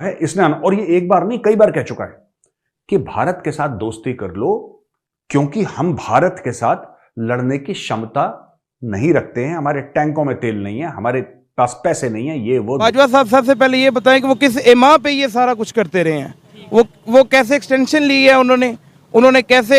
है इसने, और ये एक बार नहीं कई बार कह चुका है कि भारत के साथ दोस्ती कर लो क्योंकि हम भारत के साथ लड़ने की क्षमता नहीं रखते हैं, हमारे टैंकों में तेल नहीं है, हमारे पास पैसे नहीं है, ये वो। बाजवा साहब सबसे पहले ये बताएं कि वो किस एमा पे ये सारा कुछ करते रहे हैं, वो कैसे एक्सटेंशन ली है उन्होंने कैसे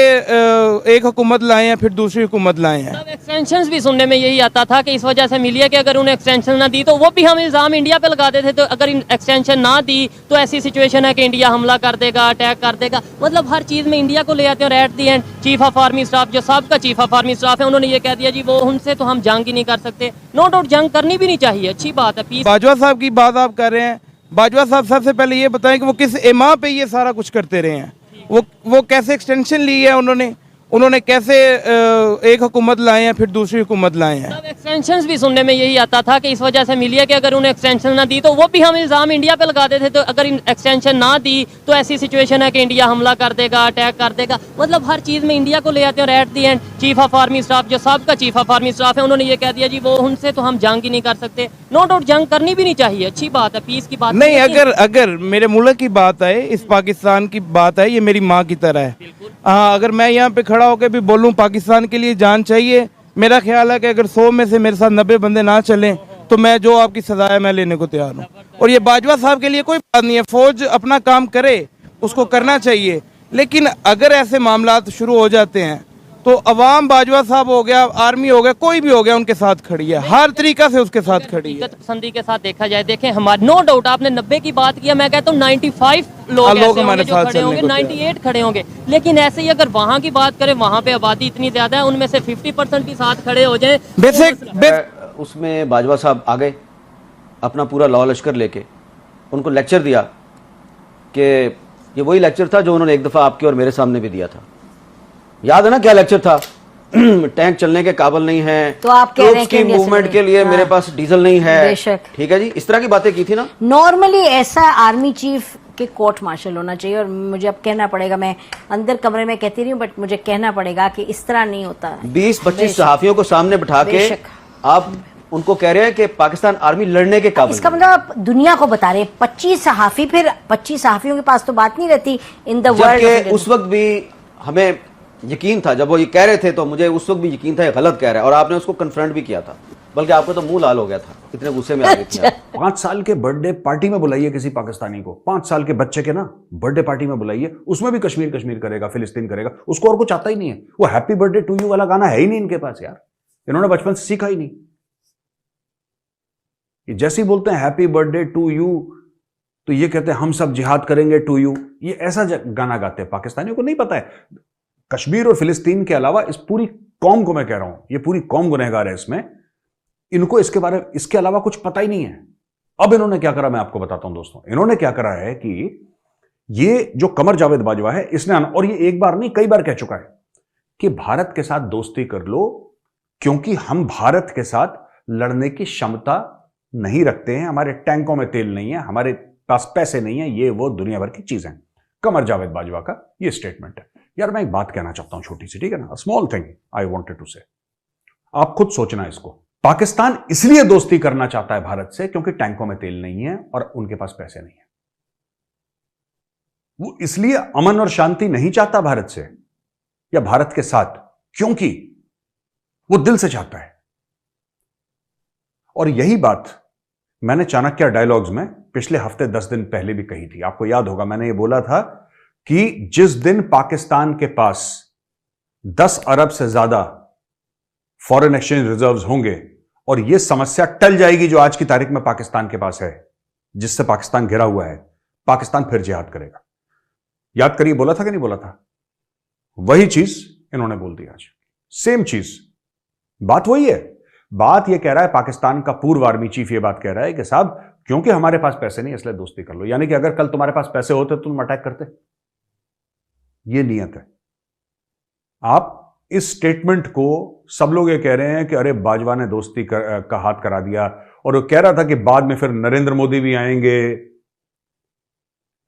एक हुकूमत लाए हैं फिर दूसरी हुकूमत लाए हैं। एक्सटेंशन भी सुनने में यही आता था कि इस वजह से मिली है कि अगर उन्हें एक्सटेंशन ना दी तो वो भी हम इल्ज़ाम इंडिया पे लगाते थे, तो अगर एक्सटेंशन ना दी तो ऐसी सिचुएशन है कि इंडिया हमला कर देगा, अटैक कर देगा, मतलब हर चीज़ में इंडिया को ले आते हैं। और at the and chief of army staff जो सबका चीफ ऑफ आर्मी स्टाफ है उन्होंने ये कह दिया जी वो उनसे तो हम जंग ही नहीं कर सकते। नो डाउट जंग करनी भी नहीं चाहिए, अच्छी बात है, पीस। बाजवा साहब की बात आप कर रहे हैं, बाजवा साहब सबसे पहले ये बताएं कि वो किस एमा पे ये सारा कुछ करते रहे हैं, वो कैसे एक्सटेंशन ली है उन्होंने कैसे एक हुकूमत लाए हैं फिर दूसरी हुकूमत लाए हैं। एक्सटेंशन भी सुनने में यही आता था कि इस वजह से मिली है कि अगर उन्हें एक्सटेंशन ना दी तो वो भी हम इल्ज़ाम इंडिया पे लगाते थे, तो अगर एक्सटेंशन ना दी तो ऐसी सिचुएशन है कि इंडिया हमला कर देगा, अटैक कर देगा, मतलब हर चीज़ में इंडिया को ले आते हैं। और at the and chief of army staff जो सबका चीफ ऑफ आर्मी स्टाफ है उन्होंने ये कह दिया जी वो उनसे तो हम जंग ही नहीं कर सकते। नो डाउट जंग करनी भी नहीं चाहिए, अच्छी बात है, पीस की बात नहीं। अगर मेरे मुल्क की बात आए, इस पाकिस्तान की बात आए, ये मेरी माँ की तरह है। हाँ, अगर मैं यहाँ पे खड़ा होकर भी बोलूँ पाकिस्तान के लिए जान चाहिए, मेरा ख्याल है कि अगर 100 में से मेरे साथ 90 बंदे ना चलें तो मैं जो आपकी सजा है मैं लेने को तैयार हूँ। और ये बाजवा साहब के लिए कोई बात नहीं है, फौज अपना काम करे, उसको करना चाहिए, लेकिन अगर ऐसे मामलात शुरू हो जाते हैं तो अवाम, बाजवा साहब हो गया, आर्मी हो गया, कोई भी हो गया, उनके साथ खड़ी है, हर तरीका से उसके साथ खड़ी है। पसंदी के साथ देखा जाए, देखें हमारे, नो डाउट आपने 90 की बात किया, मैं कहता हूँ 95 लोग हमारे साथ खड़े होंगे, 98 खड़े होंगे, लेकिन ऐसे ही अगर वहाँ की बात करें, वहाँ पे आबादी इतनी ज्यादा है, उनमें से 50% भी साथ खड़े हो जाए। उसमें बाजवा साहब आ गए अपना पूरा लॉ लश्कर लेके, उनको लेक्चर दिया कि ये वही लेक्चर था जो उन्होंने एक दफ़ा आपके और मेरे सामने भी दिया था, याद है ना क्या लेक्चर था? टैंक चलने के काबिल नहीं है, तो आप कह रहे हैं कि मूवमेंट के लिए मेरे पास डीजल नहीं है, ठीक है जी, इस तरह की बातें की थी ना। नॉर्मली ऐसा आर्मी चीफ के कोर्ट मार्शल होना चाहिए, और मुझे अब कहना पड़ेगा, मैं अंदर कमरे में कहती रही हूँ बट मुझे कहना पड़ेगा कि इस तरह नहीं होता। 20-25 सहाफियों को सामने बिठा के आप उनको कह रहे हैं कि पाकिस्तान आर्मी लड़ने के काबिल, इसका मतलब आप दुनिया को बता रहे हैं 25 सहाफी, फिर 25 सहाफियों के पास तो बात नहीं रहती इन द वर्ल्ड। उस वक्त भी हमें यकीन था, जब वो ये कह रहे थे तो मुझे उस वक्त भी यकीन था ये गलत कह रहा है, और आपने उसको कन्फ्रंट भी किया था, बल्कि आपको तो मुंह लाल हो गया था, इतने गुस्से में आ गई थी। 5 साल के बर्थडे पार्टी में बुलाइए किसी पाकिस्तानी को, 5 साल के बच्चे के ना बर्थडे पार्टी में बुलाइए, उसमें भी कश्मीर कश्मीर करेगा, फिलिस्तीन करेगा, उसको और कुछ आता ही नहीं है। वो हैप्पी बर्थडे टू यू वाला गाना है ही नहीं इनके पास यार, इन्होंने बचपन से सीखा ही नहीं। ये जैसे ही बोलते हैं हैप्पी बर्थडे टू यू तो ये कहते हैं हम सब जिहाद करेंगे टू यू, ये ऐसा गाना गाते हैं। पाकिस्तानियों को नहीं पता है कश्मीर और फिलिस्तीन के अलावा, इस पूरी कौम को मैं कह रहा हूं, ये पूरी कौम गुनहगार है इसमें, इनको इसके बारे में, इसके अलावा कुछ पता ही नहीं है। अब इन्होंने क्या करा मैं आपको बताता हूं दोस्तों, इन्होंने क्या करा है कि ये जो कमर जावेद बाजवा है इसने, और ये एक बार नहीं कई बार कह चुका है कि भारत के साथ दोस्ती कर लो क्योंकि हम भारत के साथ लड़ने की क्षमता नहीं रखते हैं, हमारे टैंकों में तेल नहीं है, हमारे पास पैसे नहीं है, ये वो दुनिया भर की चीजें। कमर जावेद बाजवा का ये स्टेटमेंट है। यार मैं एक बात कहना चाहता हूं छोटी सी, ठीक है ना, small thing I wanted to say, आप खुद सोचना इसको। पाकिस्तान इसलिए दोस्ती करना चाहता है भारत से क्योंकि टैंकों में तेल नहीं है और उनके पास पैसे नहीं है। वो इसलिए अमन और शांति नहीं चाहता भारत से या भारत के साथ क्योंकि वो दिल से चाहता है। और यही बात मैंने चाणक्य डायलॉग्स में पिछले हफ्ते 10 दिन पहले भी कही थी। आपको याद होगा मैंने ये बोला था कि जिस दिन पाकिस्तान के पास 10 अरब से ज्यादा फॉरेन एक्सचेंज रिजर्व्स होंगे और यह समस्या टल जाएगी जो आज की तारीख में पाकिस्तान के पास है, जिससे पाकिस्तान घिरा हुआ है, पाकिस्तान फिर जिहाद करेगा। याद करिए बोला था कि नहीं बोला था? वही चीज इन्होंने बोल दी आज, सेम चीज, बात वही है। बात यह कह रहा है, पाकिस्तान का पूर्व आर्मी चीफ यह बात कह रहा है कि साहब क्योंकि हमारे पास पैसे नहीं इसलिए दोस्ती कर लो। यानी कि अगर कल तुम्हारे पास पैसे होते तो तुम अटैक करते, ये नियत है। आप इस स्टेटमेंट को सब लोग ये कह रहे हैं कि अरे बाजवा ने दोस्ती का हाथ करा दिया, और वो कह रहा था कि बाद में फिर नरेंद्र मोदी भी आएंगे,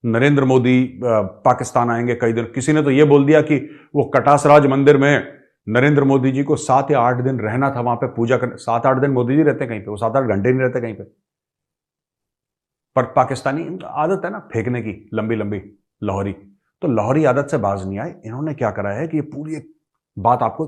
नरेंद्र मोदी पाकिस्तान आएंगे कई दिन। किसी ने तो ये बोल दिया कि वो कटास राज मंदिर में नरेंद्र मोदी जी को 7 या 8 दिन रहना था, वहां पे पूजा करने। 7-8 दिन मोदी जी रहते कहीं पे? वो 7-8 घंटे नहीं रहते कहीं पे। पर पाकिस्तानी आदत है ना फेंकने की, लंबी लंबी लाहौरी, तो लाहौरी आदत से बाज नहीं आए। इन्होंने क्या करा है कि ये पूरी एक बात आपको